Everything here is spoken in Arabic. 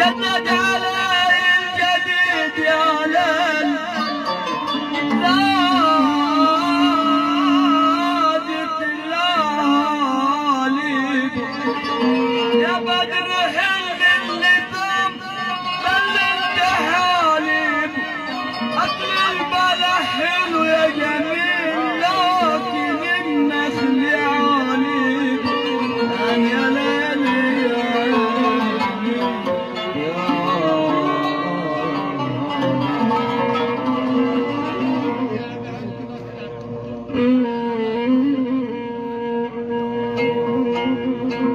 جدد علي الجديد يا ليل زادت الليالي يا بدر حلم اللي ثم بل التهاليب أكل البلح حلو يا جميل لكن النخل عالي يا ليل يا